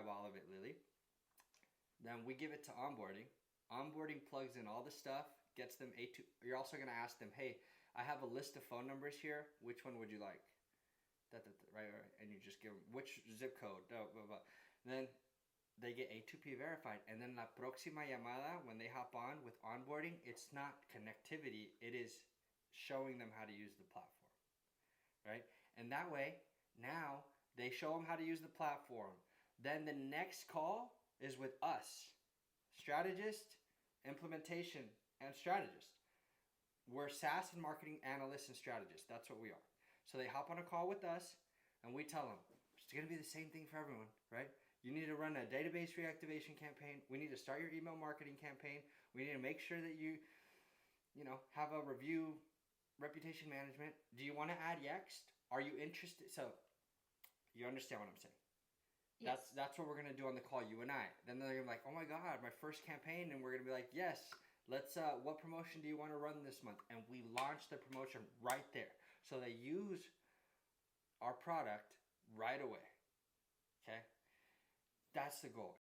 grab all of it, Lily. Then we give it to onboarding. Onboarding plugs in all the stuff, gets them A2. You're also going to ask them, hey, I have a list of phone numbers here. Which one would you like? Right. And you just give them which zip code. Blah, blah, blah. Then they get A2P verified. And then la próxima llamada, when they hop on with onboarding, it's not connectivity. It is showing them how to use the platform. Right? And that way, now they show them how to use the platform. Then the next call is with us, strategist, implementation, and strategist. We're SaaS and marketing analysts and strategists. That's what we are. So they hop on a call with us, and we tell them, it's going to be the same thing for everyone, right? You need to run a database reactivation campaign. We need to start your email marketing campaign. We need to make sure that you have a review, reputation management. Do you want to add Yext? Are you interested? So you understand what I'm saying? Yes. That's what we're going to do on the call, you and I. Then they're going to be like, oh my God, my first campaign. And we're going to be like, yes, let's, what promotion do you want to run this month? And we launch the promotion right there. So they use our product right away. Okay? That's the goal.